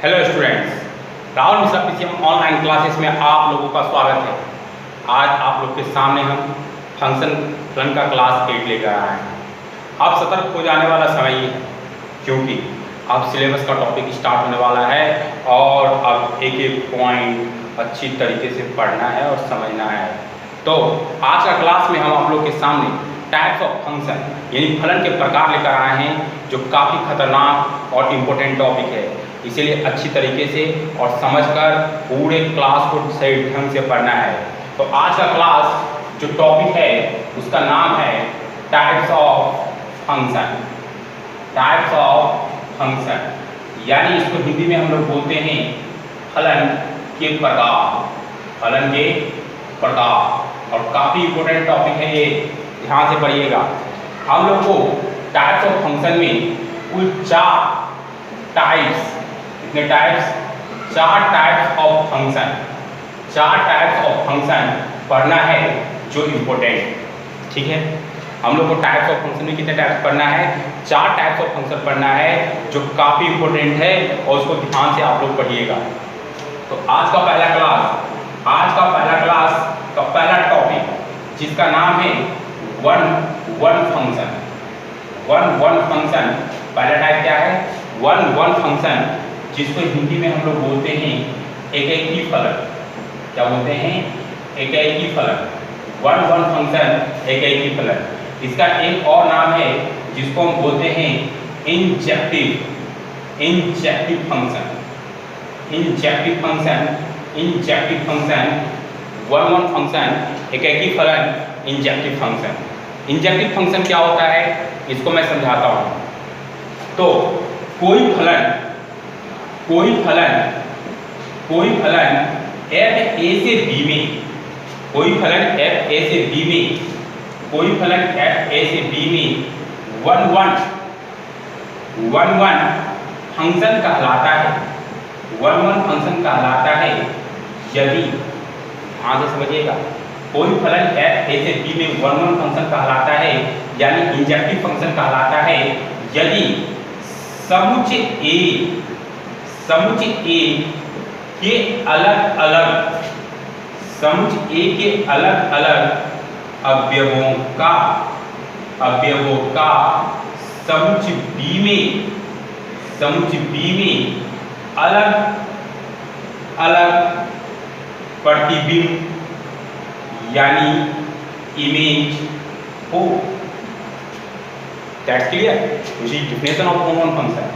Hello students, Rahul Mishra PCM online classes में आप लोगों का स्वागत है। आज आप लोग के सामने हम फंक्शन रन का क्लास 8 लेकर आए हैं। अब सतर्क हो जाने वाला समय ही है, क्योंकि अब सिलेबस का टॉपिक स्टार्ट होने वाला है और अब एक एक पॉइंट अच्छी तरीके से पढ़ना है और समझना है। तो आज का क्लास में हम आप लोग के सामने टाइप्स ऑफ फंक्शन यानी फलन के प्रकार लेकर आए हैं, जो काफ़ी खतरनाक और इम्पोर्टेंट टॉपिक है। इसीलिए अच्छी तरीके से और समझकर पूरे क्लास को सही ढंग से पढ़ना है। तो आज का क्लास जो टॉपिक है उसका नाम है types of function. Types of function यानी इसको हिंदी में हम लोग बोलते हैं फलन के प्रकार। फलन के प्रकार और काफ़ी इम्पोर्टेंट टॉपिक है ये, ध्यान से पढ़िएगा। हम लोग को टाइप्स ऑफ फंक्शन में कुल 4 टाइप्स, कितने types? 4 types of function, 4 types of function पढ़ना है जो इम्पोर्टेंट, ठीक है। हम लोग को टाइप्स ऑफ फंक्शन में कितने टाइप्स पढ़ना है? 4 टाइप्स ऑफ फंक्शन पढ़ना है जो काफ़ी इम्पोर्टेंट है और उसको ध्यान से आप लोग पढ़िएगा। तो आज का पहला क्लास का पहला टॉपिक जिसका नाम है वन फंक्शन। वन फंक्शन पहला टाइप क्या है? वन फंक्शन, जिसको हिंदी में हम लोग बोलते हैं एकेकी फलन। क्या बोलते हैं? एकेकी फलन। वन फंक्शन एकेकी फलन। इसका एक और नाम है जिसको हम बोलते हैं injective function. Injective function one function एकेकी फलन इंजेक्टिव फंक्शन। इंजेक्टिव फंक्शन क्या होता है इसको मैं समझाता हूँ। तो कोई फलन f a से b में, कोई फलन f a से b में वन फंक्शन कहलाता है। वन फंक्शन कहलाता है यदि, ध्यान से समझिएगा, कोई फलन f a से b में वन फंक्शन कहलाता है यानी इंजेक्टिव फंक्शन कहलाता है यदि समुच्चय A के अलग अलग अवयवों का समुच्चय B में अलग प्रतिबिंब यानी इमेज हो। That's clear. Definition of one function,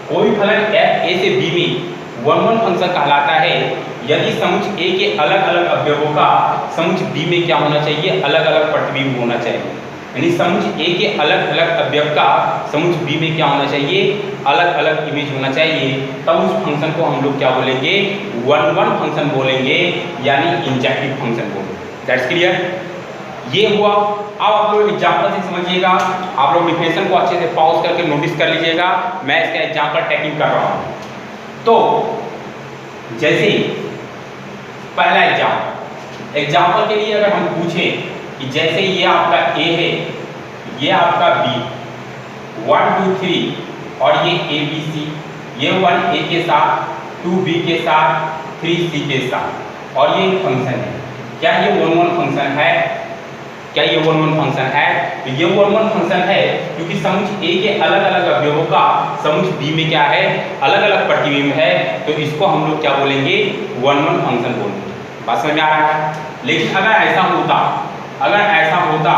कोई फलन f a से b में वन फंक्शन कहलाता है यदि समुच्चय a के अलग अलग अवयवों का समुच्चय b में क्या होना चाहिए? अलग अलग प्रतिबिंब होना चाहिए। यानी समुच्चय a के अलग अलग अवयव का समुच्चय b में क्या होना चाहिए? अलग अलग इमेज होना चाहिए। तब उस फंक्शन को हम लोग क्या बोलेंगे? वन फंक्शन बोलेंगे यानी इंजेक्टिव फंक्शन बोलेंगे। That's clear. ये हुआ। अब आप लोग एग्जाम्पल से समझिएगा। आप लोग डिफिनेशन को अच्छे से पॉज करके नोटिस कर लीजिएगा। मैं इसका एग्जाम्पल टेकिंग कर रहा हूँ। तो जैसे पहला एग्जाम्पल के लिए अगर हम पूछें कि जैसे ये आपका A है, ये आपका B, 1 2 3 और ये ABC, ये 1 A के साथ, 2 B के साथ, 3 C के साथ, और ये फंक्शन है। क्या ये वन फंक्शन है? क्या ये वन फंक्शन है? तो ये वन फंक्शन है क्योंकि समुच्चय A के अलग अलग अवयवों का समुच्चय B में क्या है? अलग अलग प्रतिबिंब है। तो इसको हम लोग क्या बोलेंगे? वन फंक्शन बोलेंगे। बात समझ में आ रहा है? लेकिन अगर ऐसा होता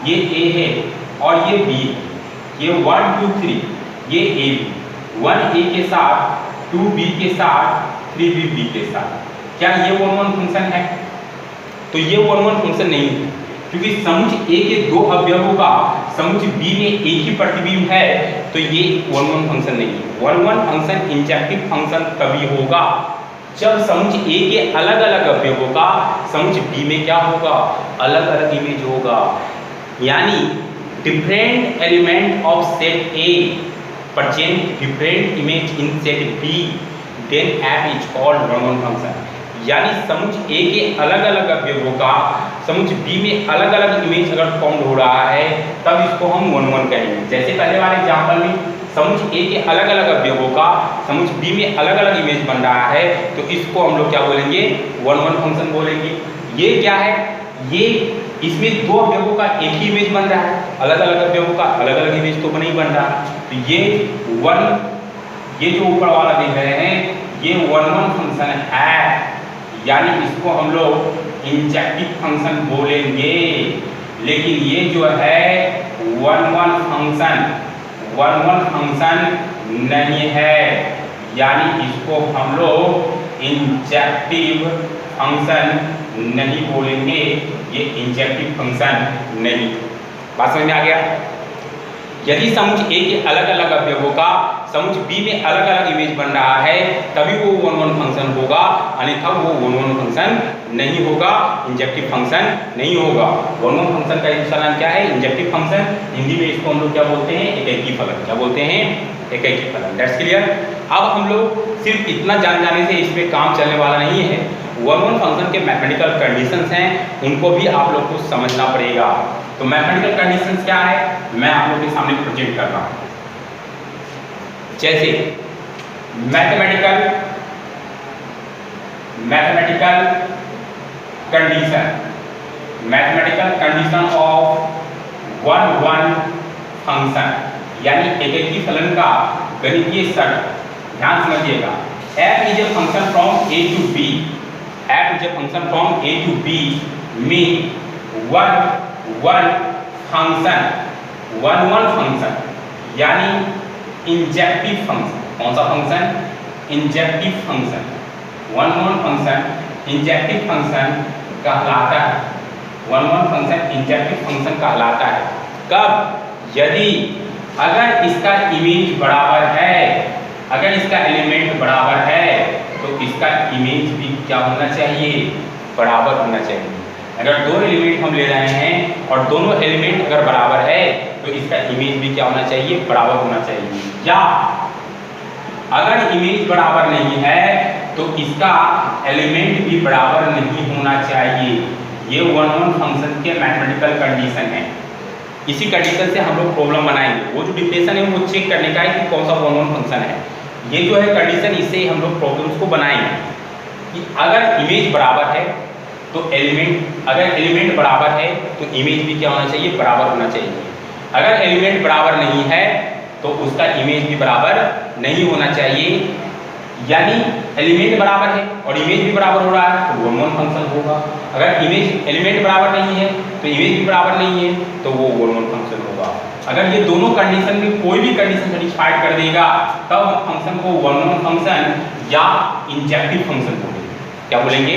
ये A है और ये B, ये 1 2 3, ये AB, 1 A के साथ, 2 B के साथ, 3 B के साथ, क्या ये वन फंक्शन है? तो ये वन फंक्शन नहीं है, क्योंकि समुच्चय A के 2 अवयवों का समुच्चय B में एक ही प्रतिबिंब है। तो ये वन फंक्शन नहीं है। वन फंक्शन इंजेक्टिव फंक्शन तभी होगा जब समुच्चय A के अलग अलग अवयवों का समुच्चय B में क्या होगा? अलग अलग इमेज होगा। यानी different element of set A present different image in set B, then f is called one function. यानी समुच्चय A के अलग अलग अवयवों का समुच्चय B में अलग अलग इमेज अगर फॉर्म हो रहा है तब इसको हम वन कहेंगे। जैसे पहले वाले एग्जाम्पल में समुच ए के अलग अलग अवयवों का समुच बी में अलग अलग इमेज बन रहा है तो इसको हम लोग क्या बोलेंगे, 1-1 फंक्शन बोलेंगे। ये क्या है, ये इसमें दो अवयवों का एक ही इमेज बन रहा है, अलग अलग अवयवों का अलग अलग इमेज तो नहीं बन रहा। तो ये जो ऊपर वाला देख रहे हैं ये 1-1 फंक्शन है, यानी इसको हम लोग इंजेक्टिव फंक्शन बोलेंगे। लेकिन ये जो है 1-1 फंक्शन नहीं है, यानी इसको हम लोग इंजेक्टिव फंक्शन नहीं बोलेंगे, ये इंजेक्टिव फंक्शन नहीं। बात समझ में आ गया। यदि समुच ए के अलग अलग अवयवों का समुच बी में अलग अलग इमेज बन रहा है तभी वो 1-1 फंक्शन होगा, अन्यथा वो 1-1 फंक्शन नहीं होगा, इंजेक्टिव फंक्शन नहीं होगा। 1-1 फंक्शन का दूसरा नाम क्या है, इंजेक्टिव फंक्शन। हिंदी में इसको हम लोग क्या बोलते हैं, एकैकी फलन। क्या बोलते हैं, एकैकी फलन। That's clear. अब हम लोग सिर्फ इतना जान जाने से इसमें काम चलने वाला नहीं है, 1-1 फंक्शन के मैथमेटिकल कंडीशंस हैं, उनको भी आप लोग को समझना पड़ेगा। तो मैथमेटिकल कंडीशंस क्या है, मैं आप लोगों के सामने प्रेजेंट कर रहा हूं। जैसे मैथमेटिकल कंडीशन ऑफ 1-1 फंक्शन, यानी एकैकी फलन का गणितीय शर्त। ध्यान समझिएगा, f is a function from a to b, f is a function from a to b में 1-1 फंक्शन यानी इंजेक्टिव फंक्शन। कौन सा function, injective function. 1-1 function injective function कहलाता है, 1-1 फंक्शन इंजेक्टिव फंक्शन कहलाता है। कब, यदि अगर इसका इमेज बराबर है, अगर इसका एलिमेंट बराबर है तो इसका इमेज भी क्या होना चाहिए, बराबर होना चाहिए। अगर दो एलिमेंट हम ले रहे हैं और दोनों एलिमेंट अगर बराबर है तो इसका इमेज भी क्या होना चाहिए, बराबर होना चाहिए। या अगर इमेज बराबर नहीं है तो इसका एलिमेंट भी बराबर नहीं होना चाहिए। ये 1-1 फंक्शन के मैथमेटिकल कंडीशन है। इसी कंडीशन से हम लोग प्रॉब्लम बनाएंगे। वो जो डिफिनेशन है वो चेक करने का है कि कौन सा 1-1 फंक्शन है। ये जो है कंडीशन, इससे ही हम लोग प्रॉब्लम्स को बनाएंगे कि अगर इमेज बराबर है तो अगर एलिमेंट बराबर है तो इमेज भी क्या होना चाहिए, बराबर होना चाहिए। अगर एलिमेंट बराबर नहीं है तो उसका इमेज भी बराबर नहीं होना चाहिए। यानी एलिमेंट बराबर है और इमेज भी बराबर हो रहा है तो 1-1 फंक्शन होगा। अगर एलिमेंट बराबर नहीं है तो इमेज भी बराबर नहीं है तो वो 1-1 फंक्शन होगा। अगर ये दोनों कंडीशन में कोई भी कंडीशन सेटिस्फाइड कर देगा तब हम फंक्शन को 1-1 फंक्शन या इंजेक्टिव फंक्शन बोलेंगे। क्या बोलेंगे,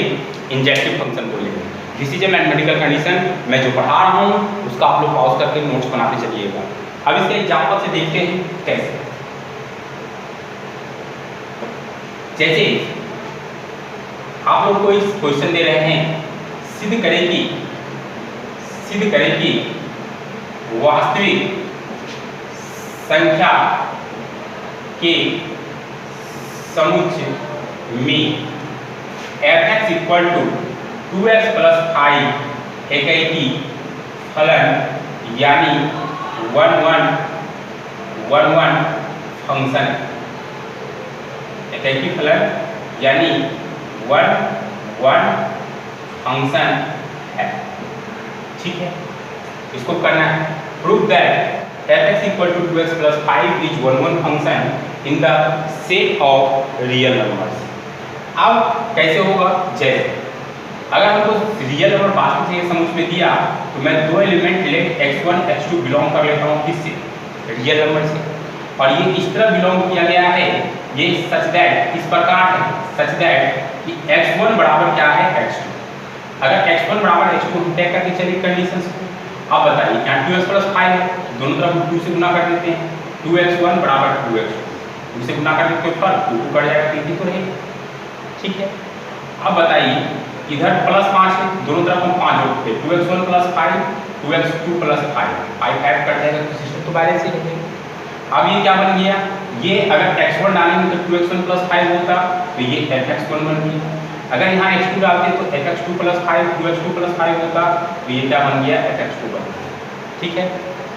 इंजेक्टिव फंक्शन बोलेंगे। This is a mathematical condition. मैं जो पढ़ा रहा हूँ उसका आप लोग पॉज करके नोट्स बनाते चलिएगा। अब इसके एग्जाम्पल से देखते हैं कैसे। जैसे आप लोग को इस क्वेश्चन दे रहे हैं, सिद्ध करें कि वास्तविक संख्या के समुच्चय में fx equal to 2x plus 5 एकैकी फलन यानी 1-1 फंक्शन, एकैकी फलन यानी 1-1 फंक्शन है। ठीक है, इसको करना है। Prove that fx equal to 2x plus 5 is 1-1 function in the set of real numbers. अब कैसे होगा, जैसे अगर हमको रियल नंबर बात से समझ में दिया तो मैं दो एलिमेंट ले x1 x2 बिलोंग कर लेता हूँ किससे, रियल नंबर से। और ये इस तरह बिलोंग किया गया है, ये सच दैट, इस प्रकार है सच दैट कि x1 बराबर क्या है x2। अगर x1 बराबर x2 हम तय करके चलिए कंडीशंस को। अब बताइए, यहाँ 2x प्लस 5 है, दोनों तरफ 2 से गुना कर देते हैं। 2x1 बराबर 2x2, 2 से गुना कर देते हैं, 2 कट जाएगा, 3 तो रहेगा। ठीक है, अब बताइए इधर प्लस 5 है, दोनों तरफ हम 5 जोड़ते हैं। 2x1 plus 5, 2x2 plus 5 5 cut जाएगा तो सिस्टम तो बैलेंस ही रहेगा। अब ये क्या बन गया, ये अगर x1 डालेंगे तो 2x1 प्लस 5 होता तो ये fx1 बन गया। अगर यहाँ x2 डालते तो fx2 प्लस 5 2x2 प्लस 5 होता तो ये क्या बन गया, fx2 बन गया। ठीक है,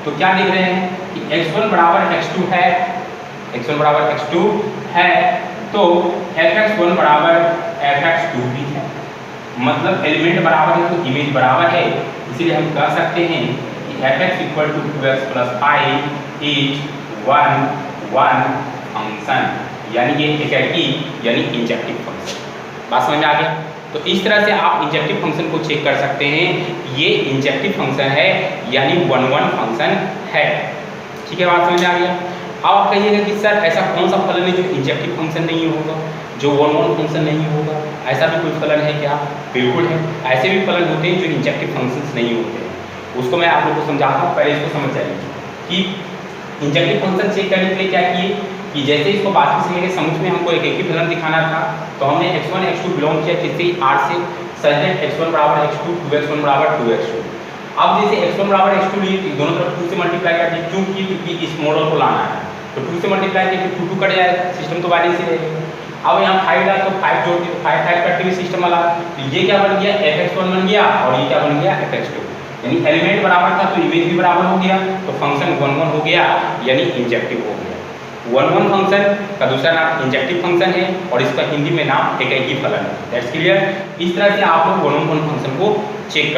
तो क्या लिख रहे हैं कि x1 बराबर x2 है x1 बराबर x2 है तो fx1 बराबर fx2 भी है, मतलब एलिमेंट बराबर है तो इमेज बराबर है, इसीलिए हम कह सकते हैं कि fx equal to 2x plus 5 is 1 function, यानी ये एकैकी यानी इंजेक्टिव फंक्शन। बात समझ में आ गया? तो इस तरह से आप इंजेक्टिव फंक्शन को चेक कर सकते हैं, ये इंजेक्टिव फंक्शन है यानी 1 फंक्शन है। ठीक है, बात समझ में आ गया? अब आप कहिएगा कि सर ऐसा कौन सा फलन है जो इंजेक्टिव फंक्शन नहीं होगा, जो 1 फंक्शन नहीं होगा, ऐसा भी कोई फलन है क्या? बिल्कुल है, ऐसे भी फलन होते हैं जो इंजेक्टिव फंक्शंस नहीं होते हैं, उसको मैं आप लोगों को समझाता हूँ, पहले इसको समझ जाइए कि इंजेक्टिव फंक्शन चेक करने के लिए क्या किए कि जैसे इसको बाकी से लेकर समुच में हमको एक ही फलन दिखाना था, तो हमने x1 x2 बिलोंग किया किसी r से, सच दैट x1 बराबर x2 2x1 बराबर 2x2। अब जैसे x1 बराबर x2 लिए दोनों तरफ 2 से मल्टीप्लाई कर दिए, क्योंकि इस मॉडल को लाना है तो 2 से मल्टीप्लाई किया तो 2 कट जाएगा, सिस्टम तो वाले से रहेगा। अब यहाँ 5 डाल तो 5 जोड़ दिए, 5 कटते हुए सिस्टम वाला, तो ये क्या बन गया fx1 बन गया और ये क्या बन गया fx2, यानी एलिमेंट बराबर था तो इमेज भी बराबर हो गया, तो फंक्शन 1 हो गया यानी इंजेक्टिव हो गया। 1 फंक्शन का दूसरा नाम इंजेक्टिव फंक्शन है और इसका हिंदी में नाम एकैकी फलन है। That's clear? इस तरह से आप लोग 1 फंक्शन को चेक कर